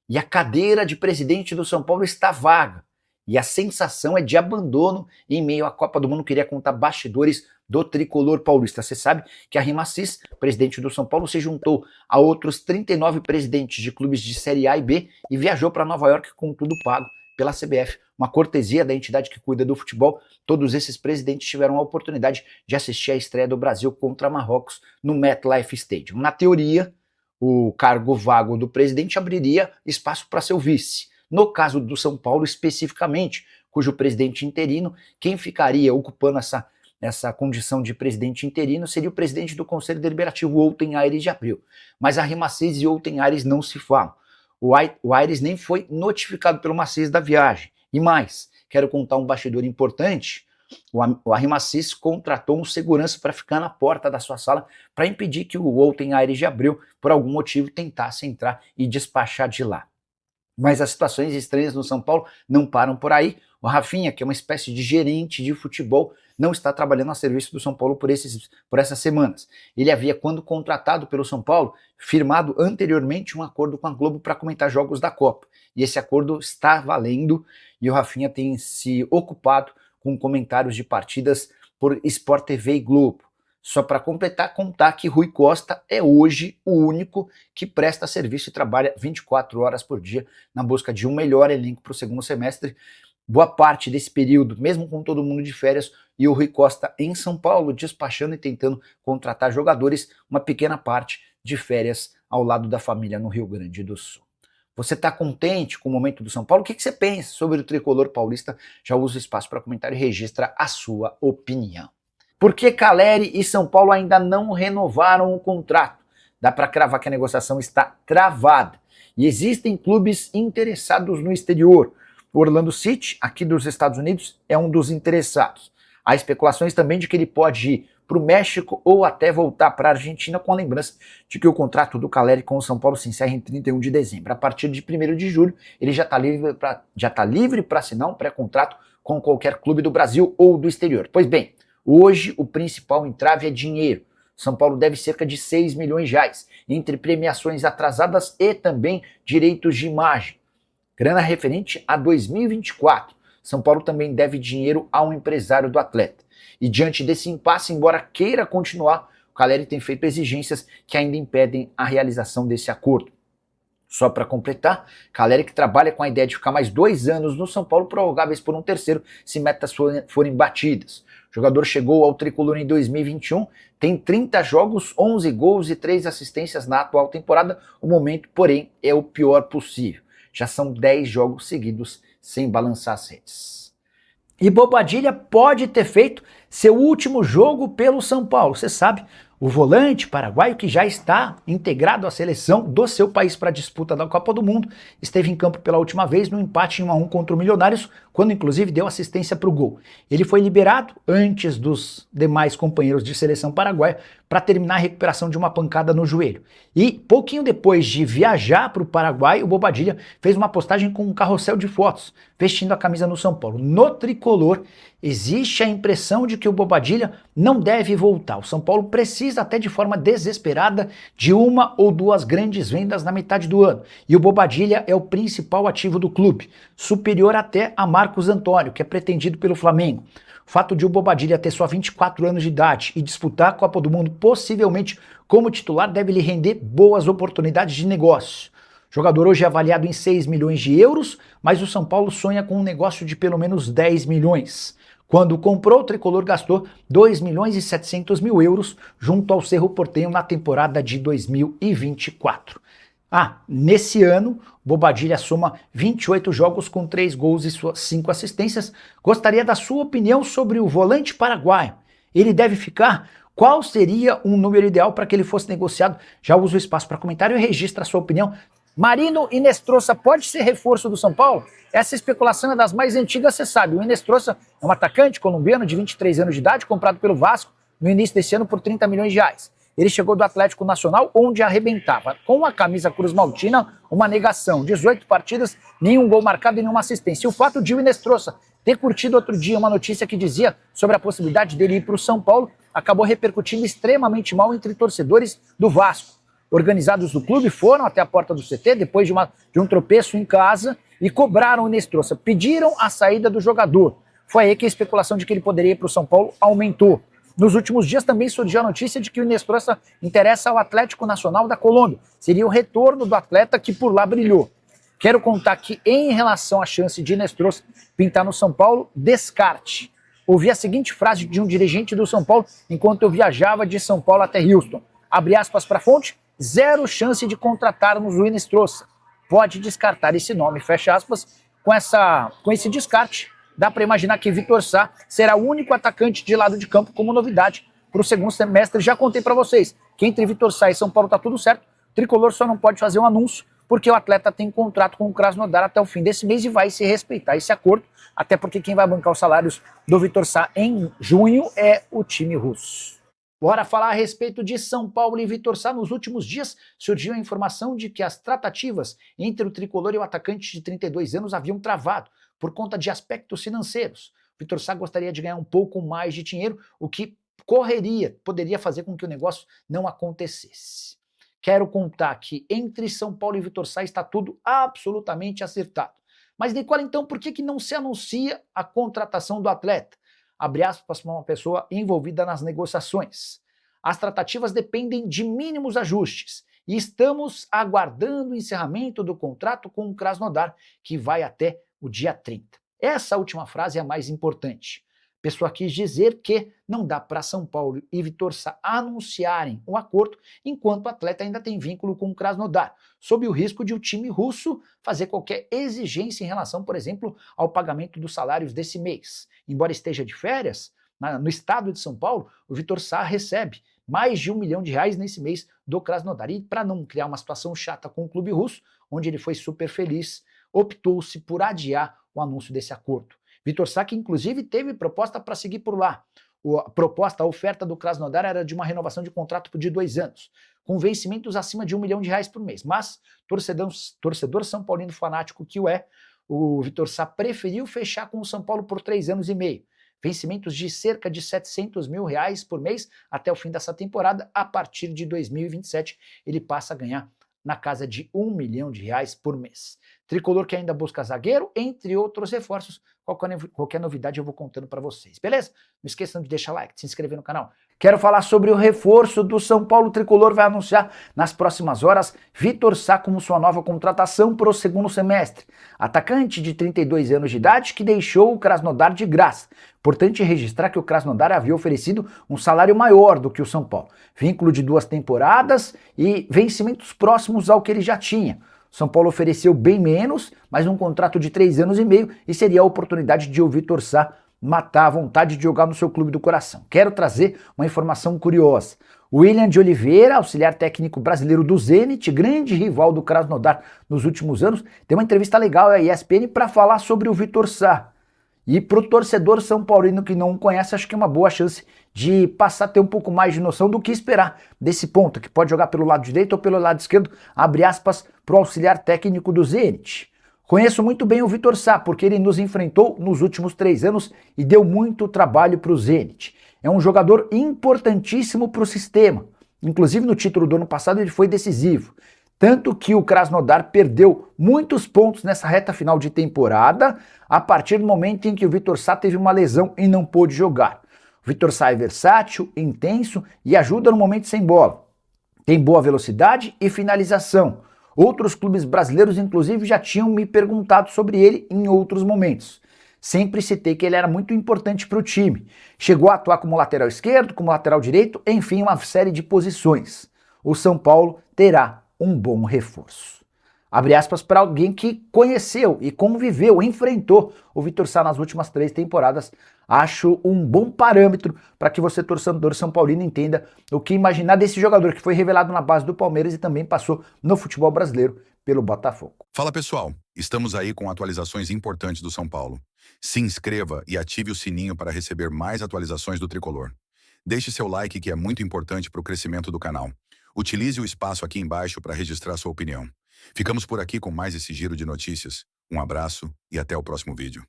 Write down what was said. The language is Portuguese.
e a cadeira de presidente do São Paulo está vaga. E a sensação é de abandono em meio à Copa do Mundo. Queria contar bastidores do tricolor paulista. Você sabe que a RIMACIS, presidente do São Paulo, se juntou a outros 39 presidentes de clubes de Série A e B e viajou para Nova York com tudo pago pela CBF. Uma cortesia da entidade que cuida do futebol. Todos esses presidentes tiveram a oportunidade de assistir à estreia do Brasil contra Marrocos no MetLife Stadium. Na teoria, o cargo vago do presidente abriria espaço para seu vice. No caso do São Paulo especificamente, cujo presidente interino, quem ficaria ocupando essa condição de presidente interino seria o presidente do Conselho Deliberativo, Outen Aires de Abreu. Mas a RIMACIS e Outen Aires não se falam. O Aires nem foi notificado pelo Maciz da viagem. E mais, quero contar um bastidor importante. O RIMACIS contratou um segurança para ficar na porta da sua sala para impedir que o Outen Aires de Abreu, por algum motivo, tentasse entrar e despachar de lá. Mas as situações estranhas no São Paulo não param por aí. O Rafinha, que é uma espécie de gerente de futebol, não está trabalhando a serviço do São Paulo por essas semanas. Ele havia, quando contratado pelo São Paulo, firmado anteriormente um acordo com a Globo para comentar jogos da Copa. E esse acordo está valendo e o Rafinha tem se ocupado com comentários de partidas por Sport TV e Globo. Só para completar, contar que Rui Costa é hoje o único que presta serviço e trabalha 24 horas por dia na busca de um melhor elenco para o segundo semestre. Boa parte desse período, mesmo com todo mundo de férias, e o Rui Costa em São Paulo, despachando e tentando contratar jogadores, uma pequena parte de férias ao lado da família no Rio Grande do Sul. Você está contente com o momento do São Paulo? O que você pensa sobre o tricolor paulista? Já usa o espaço para comentário e registra a sua opinião. Por que Caleri e São Paulo ainda não renovaram o contrato? Dá para cravar que a negociação está travada. E existem clubes interessados no exterior. O Orlando City, aqui dos Estados Unidos, é um dos interessados. Há especulações também de que ele pode ir para o México ou até voltar para a Argentina, com a lembrança de que o contrato do Caleri com o São Paulo se encerra em 31 de dezembro. A partir de 1º de julho, ele já está livre para assinar um pré-contrato com qualquer clube do Brasil ou do exterior. Pois bem, hoje o principal entrave é dinheiro. São Paulo deve cerca de 6 milhões de reais, entre premiações atrasadas e também direitos de imagem. Grana referente a 2024. São Paulo também deve dinheiro a um empresário do atleta. E diante desse impasse, embora queira continuar, o Caleri tem feito exigências que ainda impedem a realização desse acordo. Só para completar, Caleri, que trabalha com a ideia de ficar mais 2 anos no São Paulo, prorrogáveis por um terceiro, se metas forem batidas. O jogador chegou ao tricolor em 2021, tem 30 jogos, 11 gols e 3 assistências na atual temporada. O momento, porém, é o pior possível. Já são 10 jogos seguidos sem balançar as redes. E Bobadilla pode ter feito seu último jogo pelo São Paulo. Você sabe, o volante paraguaio, que já está integrado à seleção do seu país para a disputa da Copa do Mundo, esteve em campo pela última vez no empate em 1-1 contra o Milionários, quando inclusive deu assistência para o gol. Ele foi liberado antes dos demais companheiros de seleção paraguaia para terminar a recuperação de uma pancada no joelho. E pouquinho depois de viajar para o Paraguai, o Bobadilla fez uma postagem com um carrossel de fotos, vestindo a camisa no São Paulo. No tricolor, existe a impressão de que o Bobadilla não deve voltar. O São Paulo precisa até de forma desesperada de 1 ou 2 grandes vendas na metade do ano. E o Bobadilla é o principal ativo do clube, superior até a Marcos Antônio, que é pretendido pelo Flamengo. O fato de o Bobadilla ter só 24 anos de idade e disputar a Copa do Mundo possivelmente como titular deve lhe render boas oportunidades de negócio. O jogador hoje é avaliado em 6 milhões de euros, mas o São Paulo sonha com um negócio de pelo menos 10 milhões. Quando comprou, o tricolor gastou 2 milhões e 700 mil euros junto ao Cerro Porteño na temporada de 2024. Nesse ano, Bobadilla soma 28 jogos com 3 gols e 5 assistências. Gostaria da sua opinião sobre o volante paraguaio. Ele deve ficar? Qual seria um número ideal para que ele fosse negociado? Já usa o espaço para comentário e registra a sua opinião. Marino Inestrosa pode ser reforço do São Paulo? Essa especulação é das mais antigas, você sabe. O Inestrosa é um atacante colombiano de 23 anos de idade, comprado pelo Vasco no início desse ano por 30 milhões de reais. Ele chegou do Atlético Nacional, onde arrebentava. Com a camisa Cruz Maltina, uma negação. 18 partidas, nenhum gol marcado e nenhuma assistência. E o fato de o Inestrosa ter curtido outro dia uma notícia que dizia sobre a possibilidade dele ir para o São Paulo, acabou repercutindo extremamente mal entre torcedores do Vasco. Organizados do clube foram até a porta do CT depois de um tropeço em casa e cobraram o Inestrosa, pediram a saída do jogador. Foi aí que a especulação de que ele poderia ir para o São Paulo aumentou. Nos últimos dias também surgiu a notícia de que o Inestrosa interessa ao Atlético Nacional da Colômbia. Seria o retorno do atleta que por lá brilhou. Quero contar que, em relação à chance de Inestrosa pintar no São Paulo, descarte. Ouvi a seguinte frase de um dirigente do São Paulo enquanto eu viajava de São Paulo até Houston. Abre aspas para a fonte, 0 chance de contratarmos o Inestrosa. Pode descartar esse nome, fecha aspas. Com esse descarte, dá para imaginar que Vitor Sá será o único atacante de lado de campo como novidade para o segundo semestre. Já contei para vocês que entre Vitor Sá e São Paulo está tudo certo. O Tricolor só não pode fazer um anúncio porque o atleta tem contrato com o Krasnodar até o fim desse mês e vai se respeitar esse acordo, até porque quem vai bancar os salários do Vitor Sá em junho é o time russo. Bora falar a respeito de São Paulo e Vitor Sá. Nos últimos dias surgiu a informação de que as tratativas entre o Tricolor e o atacante de 32 anos haviam travado por conta de aspectos financeiros. O Vitor Sá gostaria de ganhar um pouco mais de dinheiro, o que poderia fazer com que o negócio não acontecesse. Quero contar que entre São Paulo e Vitor Sá está tudo absolutamente acertado. Mas, Nicola, então, por que não se anuncia a contratação do atleta? Abre aspas para uma pessoa envolvida nas negociações. As tratativas dependem de mínimos ajustes e estamos aguardando o encerramento do contrato com o Krasnodar, que vai até o dia 30. Essa última frase é a mais importante. A pessoa quis dizer que não dá para São Paulo e Vitor Sá anunciarem o acordo enquanto o atleta ainda tem vínculo com o Krasnodar, sob o risco de o time russo fazer qualquer exigência em relação, por exemplo, ao pagamento dos salários desse mês. Embora esteja de férias, no estado de São Paulo, o Vitor Sá recebe mais de R$1 milhão nesse mês do Krasnodar. E para não criar uma situação chata com o clube russo, onde ele foi super feliz, optou-se por adiar o anúncio desse acordo. Vitor Sá, que inclusive teve proposta para seguir por lá. A oferta do Krasnodar era de uma renovação de contrato de 2 anos, com vencimentos acima de R$1 milhão por mês. Mas, torcedor são paulino fanático que o Vitor Sá preferiu fechar com o São Paulo por 3 anos e meio. Vencimentos de cerca de R$700 mil por mês até o fim dessa temporada. A partir de 2027, ele passa a ganhar na casa de R$1 milhão por mês. Tricolor que ainda busca zagueiro, entre outros reforços. Qualquer novidade eu vou contando para vocês, beleza? Não esqueçam de deixar like, de se inscrever no canal. Quero falar sobre o reforço do São Paulo. Tricolor vai anunciar nas próximas horas Vitor Sá como sua nova contratação para o segundo semestre. Atacante de 32 anos de idade que deixou o Krasnodar de graça. Importante registrar que o Krasnodar havia oferecido um salário maior do que o São Paulo. Vínculo de 2 temporadas e vencimentos próximos ao que ele já tinha. São Paulo ofereceu bem menos, mas um contrato de 3 anos e meio e seria a oportunidade de o Vitor Sá matar a vontade de jogar no seu clube do coração. Quero trazer uma informação curiosa. O William de Oliveira, auxiliar técnico brasileiro do Zenit, grande rival do Krasnodar nos últimos anos, tem uma entrevista legal à ESPN para falar sobre o Vitor Sá. E para o torcedor são paulino que não o conhece, acho que é uma boa chance de passar a ter um pouco mais de noção do que esperar desse ponto, que pode jogar pelo lado direito ou pelo lado esquerdo, abre aspas, para o auxiliar técnico do Zenit. Conheço muito bem o Vitor Sá, porque ele nos enfrentou nos últimos 3 anos e deu muito trabalho para o Zenit. É um jogador importantíssimo para o sistema. Inclusive no título do ano passado ele foi decisivo. Tanto que o Krasnodar perdeu muitos pontos nessa reta final de temporada, a partir do momento em que o Vitor Sá teve uma lesão e não pôde jogar. O Vitor Sá é versátil, intenso e ajuda no momento sem bola. Tem boa velocidade e finalização. Outros clubes brasileiros, inclusive, já tinham me perguntado sobre ele em outros momentos. Sempre citei que ele era muito importante para o time. Chegou a atuar como lateral esquerdo, como lateral direito, enfim, uma série de posições. O São Paulo terá um bom reforço. Abre aspas para alguém que conheceu e conviveu, enfrentou o Vitor Sá nas últimas 3 temporadas. Acho um bom parâmetro para que você, torcedor são paulino, entenda o que imaginar desse jogador que foi revelado na base do Palmeiras e também passou no futebol brasileiro pelo Botafogo. Fala pessoal, estamos aí com atualizações importantes do São Paulo. Se inscreva e ative o sininho para receber mais atualizações do Tricolor. Deixe seu like que é muito importante para o crescimento do canal. Utilize o espaço aqui embaixo para registrar sua opinião. Ficamos por aqui com mais esse giro de notícias. Um abraço e até o próximo vídeo.